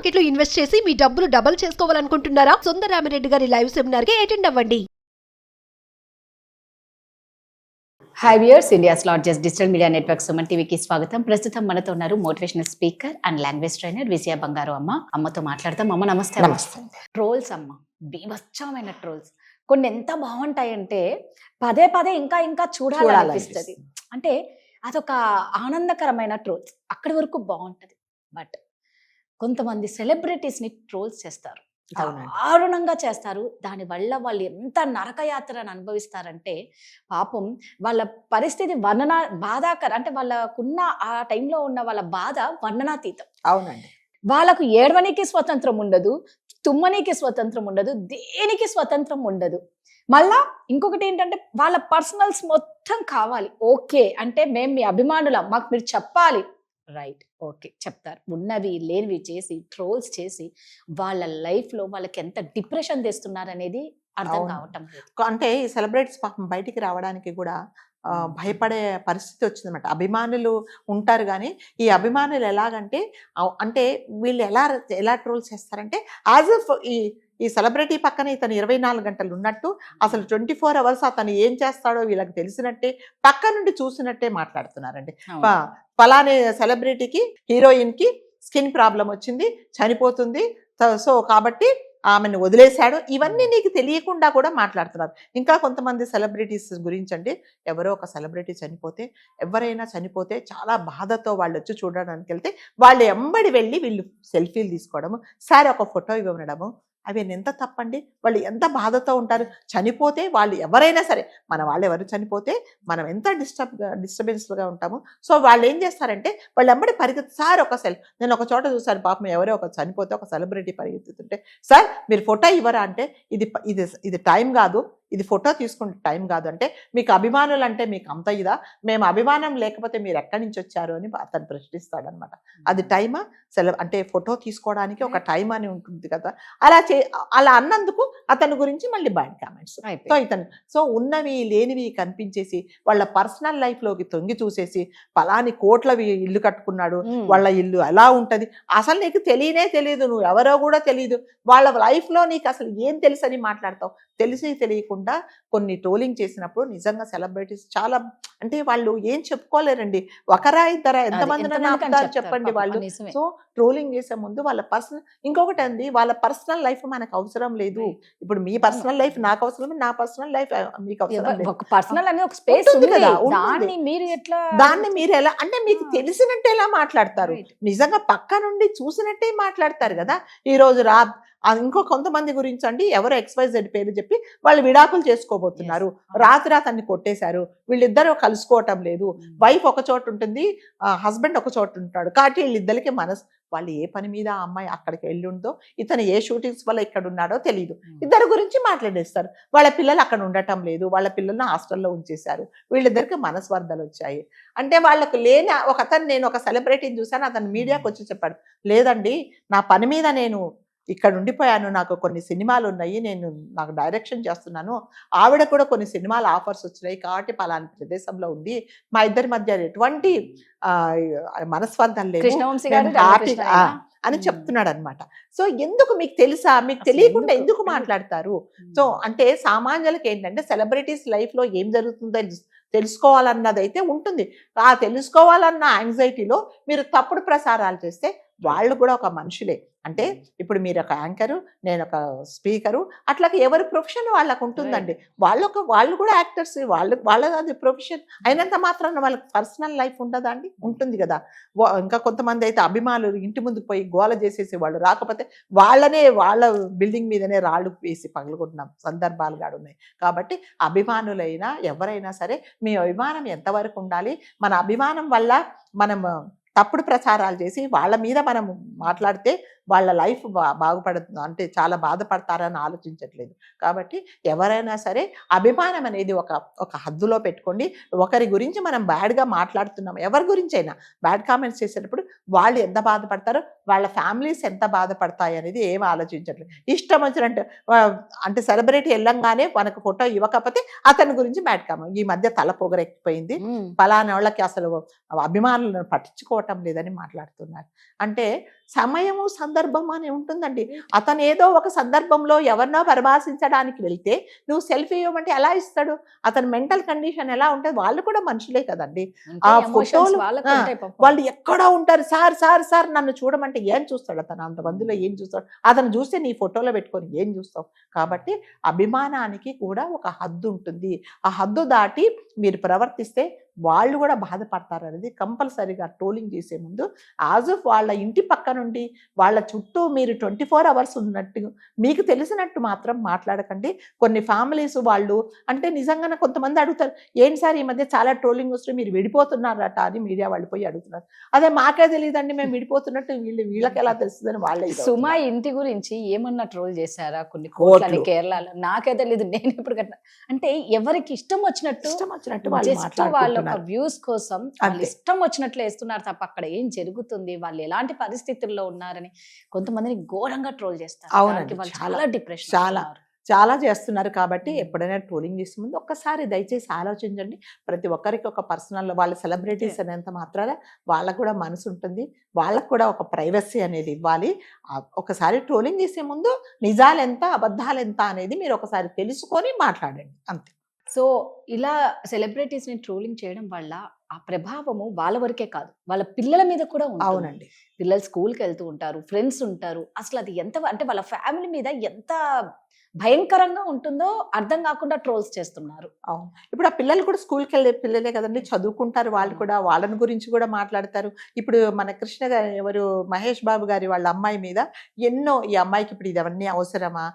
Market లో invest చేసి మీ డబ్బులు డబుల్ చేసుకోవాలనుకుంటున్నారా? సుందరరామిరెడ్డి గారి లైవ్ సెమినార్ కి అటెండ్ అవ్వండి. Hi viewers, India's largest digital media network Suman టీవీకి స్వాగతం. ప్రస్తుతం మనతో ఉన్నారు motivational speaker and language trainer Vijaya Bangaru Amma. అమ్మతో మాట్లాడతాం. అమ్మ నమస్తే. నమస్తే. ట్రోల్స్ అమ్మ, బీభత్సమైన ట్రోల్స్ కొన్ని ఎంత బాగుంటాయంటే పదే పదే ఇంకా ఇంకా చూడాలనిపిస్తుంది. అంటే అదొక ఆనందకరమైన ట్రోల్స్, అక్కడి వరకు బాగుంటది. బట్ కొంతమంది సెలబ్రిటీస్ని ట్రోల్స్ చేస్తారు, దారుణంగా చేస్తారు. దానివల్ల వాళ్ళు ఎంత నరకయాత్రను అనుభవిస్తారంటే పాపం వాళ్ళ పరిస్థితి బాధాకర. అంటే వాళ్ళకున్న ఆ టైంలో ఉన్న వాళ్ళ బాధ వర్ణనాతీతం. అవునండి. వాళ్ళకు ఏడవనికి స్వతంత్రం ఉండదు, తుమ్మనికి స్వతంత్రం ఉండదు, దేనికి స్వతంత్రం ఉండదు. మళ్ళా ఇంకొకటి ఏంటంటే వాళ్ళ పర్సనల్స్ మొత్తం కావాలి. ఓకే అంటే మేము మీ అభిమానులం, మాకు మీరు చెప్పాలి. రైట్, ఓకే చెప్తారు. ఉన్నవి లేనివి చేసి ట్రోల్స్ చేసి వాళ్ళ లైఫ్లో వాళ్ళకి ఎంత డిప్రెషన్ తెస్తున్నారు అనేది అర్థం కావటం లేదు. అంటే ఈ సెలబ్రిటీస్ పాపం బయటికి రావడానికి కూడా భయపడే పరిస్థితి వచ్చిందన్నమాట. అభిమానులు ఉంటారు కానీ ఈ అభిమానులు ఎలాగంటే అంటే వీళ్ళు ఎలా ట్రోల్స్ చేస్తారంటే యాజ్ ఇఫ్ ఈ సెలబ్రిటీ పక్కన ఇతను 24 గంటలు ఉన్నట్టు, అసలు 24 అవర్స్ అతను ఏం చేస్తాడో వీళ్ళకి తెలిసినట్టే, పక్క నుండి చూసినట్టే మాట్లాడుతున్నారండి. ఫలానే సెలబ్రిటీకి, హీరోయిన్కి స్కిన్ ప్రాబ్లం వచ్చింది, చనిపోతుంది, సో కాబట్టి ఆమెను వదిలేశాడు, ఇవన్నీ నీకు తెలియకుండా కూడా మాట్లాడుతున్నారు. ఇంకా కొంతమంది సెలబ్రిటీస్ గురించి అండి, ఎవరో ఒక సెలబ్రిటీ చనిపోతే, ఎవరైనా చనిపోతే చాలా బాధతో వాళ్ళు వచ్చి చూడడానికి వెళ్తే వాళ్ళు ఎంబడి వెళ్ళి వీళ్ళు సెల్ఫీలు తీసుకోవడము, సరే ఒక ఫోటో ఇవ్వడము, అవి ఎంత తప్పండి. వాళ్ళు ఎంత బాధతో ఉంటారు. చనిపోతే వాళ్ళు ఎవరైనా సరే, మన వాళ్ళు ఎవరు చనిపోతే మనం ఎంత డిస్టర్బెన్స్గా ఉంటాము. సో వాళ్ళు ఏం చేస్తారంటే వాళ్ళు ఎంబడి పరిగెత్తి, సార్ ఒక నేను ఒక చోట చూసాను, పాపం ఎవరో ఒక చనిపోతే ఒక సెలబ్రిటీ పరిగెత్తుతుంటే, సార్ మీరు ఫోటో ఇవ్వరా అంటే, ఇది టైం కాదు, ఇది ఫోటో తీసుకుంటే టైం కాదు అంటే, మీకు అభిమానులు అంటే మీకు అంత ఇదా, మేము అభిమానం లేకపోతే మీరు ఎక్కడి నుంచి వచ్చారు అని అతను ప్రశ్నిస్తాడనమాట. అది టైమా? అంటే ఫోటో తీసుకోవడానికి ఒక టైం అని ఉంటుంది కదా. అలా అన్నందుకు అతని గురించి మళ్ళీ బ్యాడ్ కామెంట్స్. సో ఉన్నవి లేనివి కనిపించేసి వాళ్ళ పర్సనల్ లైఫ్లోకి తొంగి చూసేసి, పలాని కోట్లవి ఇల్లు కట్టుకున్నాడు, వాళ్ళ ఇల్లు ఎలా ఉంటుంది, అసలు నీకు తెలియదు, నువ్వు ఎవరో కూడా తెలియదు, వాళ్ళ లైఫ్లో నీకు అసలు ఏం తెలుసు అని మాట్లాడతావు. తెలిసి తెలియకుండా కొన్ని ట్రోలింగ్ చేసినప్పుడు నిజంగా సెలబ్రిటీస్ చాలా, అంటే వాళ్ళు ఏం చెప్పుకోలేరండి. ఒకరా ఇద్దరా, ఎంతమంది చెప్పండి వాళ్ళు. సో ట్రోలింగ్ చేసే ముందు వాళ్ళ పర్సనల్, ఇంకొకటి అండి, వాళ్ళ పర్సనల్ లైఫ్ మనకు అవసరం లేదు. ఇప్పుడు మీ పర్సనల్ లైఫ్ నాకు అవసరం, నా పర్సనల్ లైఫ్ మీకు అవసరం లేదు. పర్సనల్ అనేది ఒక స్పేస్ ఉంది కదా, దాన్ని మీరు ఎలా అంటే మీకు తెలిసినట్టు ఎలా మాట్లాడతారు, నిజంగా పక్క నుండి చూసినట్టే మాట్లాడతారు కదా. ఈ రోజు ఇంకో కొంతమంది గురించి అండి, ఎవరో XYZ పేరు చెప్పి వాళ్ళు విడాకులు చేసుకోబోతున్నారు, రాత్రి అతన్ని కొట్టేశారు, వీళ్ళిద్దరూ కలుసుకోవటం లేదు, వైఫ్ ఒక చోట ఉంటుంది, హస్బెండ్ ఒక చోట ఉంటాడు, కాబట్టి వీళ్ళిద్దరికి వాళ్ళు ఏ పని మీద ఆ అమ్మాయి అక్కడికి వెళ్ళి ఉందో, ఇతను ఏ షూటింగ్స్ వల్ల ఇక్కడ ఉన్నాడో తెలియదు, ఇద్దరు గురించి మాట్లాడేస్తారు. వాళ్ళ పిల్లలు అక్కడ ఉండటం లేదు, వాళ్ళ పిల్లల్ని హాస్టల్లో ఉంచేశారు, వీళ్ళిద్దరికి మనస్వర్ధలు వచ్చాయి అంటే వాళ్ళకు లేని ఒక అతను, నేను ఒక సెలబ్రిటీని చూశాను, అతను మీడియాకి వచ్చి చెప్పాడు, లేదండి నా పని మీద నేను ఇక్కడ ఉండిపోయాను, నాకు కొన్ని సినిమాలు ఉన్నాయి, నాకు డైరెక్షన్ చేస్తున్నాను, ఆవిడ కూడా కొన్ని సినిమాల ఆఫర్స్ వచ్చినాయి, కాబట్టి పలానా ప్రదేశంలో ఉంది, మా ఇద్దరి మధ్య ఎటువంటి మనస్పర్ధం లేదు, హ్యాపీగా అని చెప్తున్నాడు అనమాట. సో ఎందుకు మీకు తెలుసా, మీకు తెలియకుండా ఎందుకు మాట్లాడతారు? సో అంటే సామాన్యులకు ఏంటంటే సెలబ్రిటీస్ లైఫ్లో ఏం జరుగుతుందో తెలుసుకోవాలన్నది అయితే ఉంటుంది. ఆ తెలుసుకోవాలన్న యాంగ్జైటీలో మీరు తప్పుడు ప్రసారాలు చేస్తే వాళ్ళు కూడా ఒక మనుషులే. అంటే ఇప్పుడు మీరు ఒక యాంకరు, నేను ఒక స్పీకరు, అట్లాగే ఎవరి ప్రొఫెషన్ వాళ్ళకు ఉంటుందండి. వాళ్ళు కూడా యాక్టర్స్, వాళ్ళది ప్రొఫెషన్ అయినంత మాత్రాన వాళ్ళకి పర్సనల్ లైఫ్ ఉండదా అండి? ఉంటుంది కదా. ఇంకా కొంతమంది అయితే అభిమానులు ఇంటి ముందుకు పోయి గోల చేసేసి వాళ్ళు రాకపోతే వాళ్ళ బిల్డింగ్ మీదనే రాళ్ళు వేసి పగలగొట్టిన సందర్భాలు కూడా ఉన్నాయి. కాబట్టి అభిమానులైనా ఎవరైనా సరే మీ అభిమానం ఎంతవరకు ఉండాలి, మన అభిమానం వల్ల మనం తప్పుడు ప్రచారాలు చేసి వాళ్ళ మీద మనం మాట్లాడితే వాళ్ళ లైఫ్ బాగుపడుతుంది అంటే చాలా బాధపడతారని ఆలోచించట్లేదు. కాబట్టి ఎవరైనా సరే అభిమానం అనేది ఒక హద్దులో పెట్టుకోండి. ఒకరి గురించి మనం బ్యాడ్గా మాట్లాడుతున్నాం, ఎవరి గురించి అయినా బ్యాడ్ కామెంట్స్ చేసేటప్పుడు వాళ్ళు ఎంత బాధపడతారో, వాళ్ళ ఫ్యామిలీస్ ఎంత బాధపడతాయి అనేది ఏం ఆలోచించట్లేదు. ఇష్టం వచ్చినట్టు అంటే సెలబ్రిటీ వెళ్ళంగానే మనకు ఫోటో ఇవ్వకపోతే అతని గురించి బ్యాడ్ కామెంట్. ఈ మధ్య తల పొగరెక్కిపోయింది, పలానా వాళ్ళకి అసలు అభిమానులను పట్టించుకోవటం లేదని మాట్లాడుతున్నారు. అంటే సమయము సందర్భం అని ఉంటుందండి. అతను ఏదో ఒక సందర్భంలో ఎవరినో పరామర్శించడానికి వెళ్తే నువ్వు సెల్ఫీ ఇవ్వమంటే ఎలా ఇస్తాడు? అతని మెంటల్ కండిషన్ ఎలా ఉంటుంది? వాళ్ళు కూడా మనుషులే కదండి. ఆ ఫోటోలు వాళ్ళు ఎక్కడో ఉంటారు. సార్ సార్ సార్ నన్ను చూడమంటే ఏం చూస్తాడు అతను? అంతమందిలో ఏం చూస్తాడు? అతను చూస్తే నీ ఫోటోలో పెట్టుకొని ఏం చూస్తావు? కాబట్టి అభిమానానికి కూడా ఒక హద్దు ఉంటుంది. ఆ హద్దు దాటి మీరు ప్రవర్తిస్తే వాళ్ళు కూడా బాధపడతారు అనేది కంపల్సరీగా ట్రోలింగ్ చేసే ముందు వాళ్ళ ఇంటి పక్క నుండి వాళ్ళ చుట్టూ మీరు 24 hours ఉన్నట్టు మీకు తెలిసినట్టు మాత్రం మాట్లాడకండి. కొన్ని ఫ్యామిలీస్ వాళ్ళు అంటే నిజంగానే కొంతమంది అడుగుతారు, ఏంటి సార్ ఈ మధ్య చాలా ట్రోలింగ్ వస్తే మీరు విడిపోతున్నారట అని మీడియా వాళ్ళు పోయి అడుగుతున్నారు. అదే మాకే తెలియదండి మేము విడిపోతున్నట్టు, వీళ్ళకి ఎలా తెలుస్తుందని వాళ్ళే. సుమా ఇంటి గురించి ఏమన్నా ట్రోల్ చేశారా? కొన్ని కోట్లని కేరళలో నాకే తెలియదు, నేను ఇప్పుడు అంటే ఎవరికి ఇష్టం వచ్చినట్టు వాళ్ళ వ్యూస్ కోసం వాళ్ళు ఇష్టం వచ్చినట్లు వేస్తున్నారు తప్ప అక్కడ ఏం జరుగుతుంది, వాళ్ళు ఎలాంటి పరిస్థితుల్లో ఉన్నారని కొంతమందిని ఘోరంగా ట్రోల్ చేస్తారు. చాలా డిప్రెషన్ చాలా చేస్తున్నారు. కాబట్టి ఎప్పుడైనా ట్రోలింగ్ చేసే ముందు ఒక్కసారి దయచేసి ఆలోచించండి. ప్రతి ఒక్కరికి ఒక పర్సనల్, వాళ్ళ సెలబ్రిటీస్ అనేంత మాత్రాన వాళ్ళకు కూడా మనసు ఉంటుంది, వాళ్ళకు కూడా ఒక ప్రైవసీ అనేది ఇవ్వాలి. ఒకసారి ట్రోలింగ్ చేసే ముందు నిజాలు ఎంత అబద్ధాలు ఎంత అనేది మీరు ఒకసారి తెలుసుకొని మాట్లాడండి, అంతే. సో ఇలా సెలబ్రిటీస్ ని ట్రోలింగ్ చేయడం వల్ల ఆ ప్రభావము వాళ్ళ వరకే కాదు, వాళ్ళ పిల్లల మీద కూడా ఉంటుంది. అవునండి. పిల్లలు స్కూల్కి వెళ్తూ ఉంటారు, ఫ్రెండ్స్ ఉంటారు. అసలు అది ఎంత అంటే వాళ్ళ ఫ్యామిలీ మీద ఎంత భయంకరంగా ఉంటుందో అర్థం కాకుండా ట్రోల్స్ చేస్తున్నారు. అవును. ఇప్పుడు ఆ పిల్లలు కూడా స్కూల్కి వెళ్ళే పిల్లలే కదండి, చదువుకుంటారు. వాళ్ళు కూడా వాళ్ళని గురించి కూడా మాట్లాడతారు. ఇప్పుడు మన కృష్ణ గారు ఎవరు మహేష్ బాబు గారి వాళ్ళ అమ్మాయి మీద ఎన్నో, ఈ అమ్మాయికి ఇప్పుడు ఇవన్నీ అవసరమా,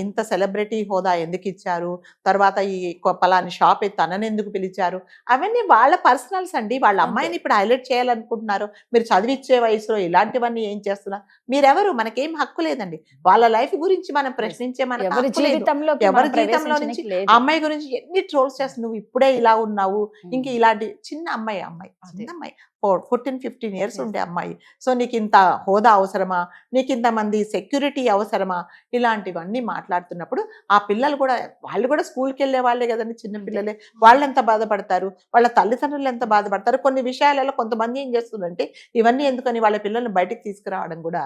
ఇంత సెలబ్రిటీ హోదా ఎందుకు ఇచ్చారు, తర్వాత ఈ పలాని షాప్ తనని ఎందుకు పిలిచారు, అవన్నీ వాళ్ళ పర్సనల్స్ అండి. వాళ్ళ అమ్మాయిని ఇప్పుడు హైలైట్ చేయాలనుకుంటున్నారు. మీరు చదివిచ్చే వయసులో ఇలాంటివన్నీ ఏం చేస్తున్నారు? మీరెవరు? మనకేం హక్కు లేదండి. వాళ్ళ లైఫ్ గురించి మనం ప్రశ్నించే మన ఎవరి జీవితంలో నుంచి అమ్మాయి గురించి ఎన్ని ట్రోల్స్ చేస్తావు, నువ్వు ఇప్పుడే ఇలా ఉన్నావు, ఇంక ఇలాంటి చిన్న అమ్మాయి 14-15 years ఉండే అమ్మాయి, సో నీకు ఇంత హోదా అవసరమా, నీకు ఇంతమంది సెక్యూరిటీ అవసరమా, ఇలాంటివన్నీ మాట్లాడుతున్నప్పుడు ఆ పిల్లలు కూడా, వాళ్ళు కూడా స్కూల్కి వెళ్ళే వాళ్ళే కదండి, చిన్న పిల్లలే. వాళ్ళు ఎంత బాధపడతారు, వాళ్ళ తల్లిదండ్రులు ఎంత బాధపడతారు. కొన్ని విషయాలలో కొంతమంది ఏం చేస్తుందంటే ఇవన్నీ ఎందుకని వాళ్ళ పిల్లల్ని బయటికి తీసుకురావడం కూడా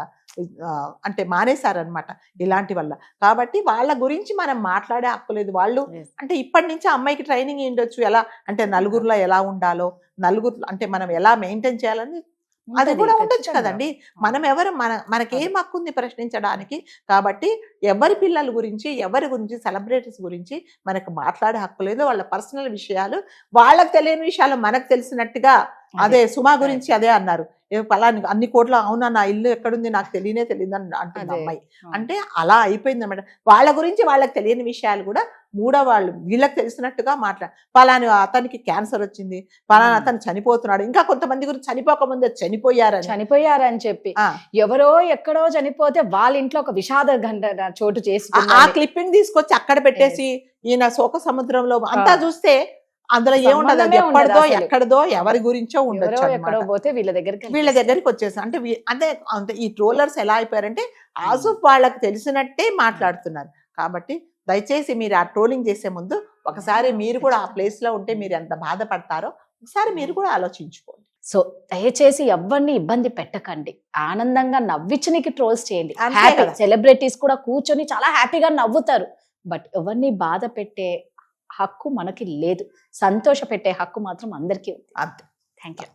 అంటే మానేశారనమాట ఇలాంటి వల్ల. కాబట్టి వాళ్ళ గురించి మనం మాట్లాడే హక్కు లేదు. వాళ్ళు అంటే ఇప్పటి నుంచి అమ్మాయికి ట్రైనింగ్ ఉండొచ్చు, ఎలా అంటే నలుగురిలో ఎలా ఉండాలో, నలుగురు అంటే మనం ఎలా మెయింటైన్ చేయాలని అది కూడా ఉండొచ్చు కదండి. మనం ఎవరు, మనకేం హక్కు ఉంది ప్రశ్నించడానికి? కాబట్టి ఎవరి పిల్లల గురించి, ఎవరి గురించి, సెలబ్రిటీస్ గురించి మనకు మాట్లాడే హక్కు లేదు. వాళ్ళ పర్సనల్ విషయాలు, వాళ్ళకి తెలియని విషయాలు మనకు తెలిసినట్టుగా. అదే సుమా గురించి అదే అన్నారు, పలాని అన్ని కోట్ల, అవునా నా ఇల్లు ఎక్కడుంది నాకు తెలియనే తెలియదు అని అంటుంది అమ్మాయి. అంటే అలా అయిపోయింది అన్నమాట. వాళ్ళ గురించి వాళ్ళకి తెలియని విషయాలు కూడా వాళ్ళు వీళ్ళకి తెలిసినట్టుగా పలాని అతనికి క్యాన్సర్ వచ్చింది, పలానా అతను చనిపోతున్నాడు, ఇంకా కొంతమంది గురించి చనిపోకముందే చనిపోయారని చెప్పి ఎవరో ఎక్కడో చనిపోతే వాళ్ళ ఇంట్లో ఒక విషాద గంట చోటు చేసి ఆ క్లిప్పింగ్ తీసుకొచ్చి అక్కడ పెట్టేసి ఈయన శోక సముద్రంలో అంతా చూస్తే అందులో ఏముండదు, ఎప్పటిదో ఎక్కడదో ఎవరి గురించో ఉండొచ్చు, వీళ్ళ దగ్గరికి వచ్చేసి. అంటే ఈ ట్రోలర్స్ ఎలా అయిపోయారంటే వాళ్ళకి తెలిసినట్టే మాట్లాడుతున్నారు. కాబట్టి దయచేసి మీరు ఆ ట్రోలింగ్ చేసే ముందు ఒకసారి మీరు కూడా ఆ ప్లేస్ లో ఉంటే మీరు ఎంత బాధపడతారో ఒకసారి మీరు కూడా ఆలోచించుకోండి. సో దయచేసి ఎవరిని ఇబ్బంది పెట్టకండి, ఆనందంగా నవ్వించడానికి ట్రోల్స్ చేయండి. సెలబ్రిటీస్ కూడా కూర్చొని చాలా హ్యాపీగా నవ్వుతారు, బట్ ఎవరిని బాధ పెట్టే హక్కు మనకి లేదు, సంతోష పెట్టే హక్కు మాత్రం అందరికీ ఉంది. అంతే. Thank you.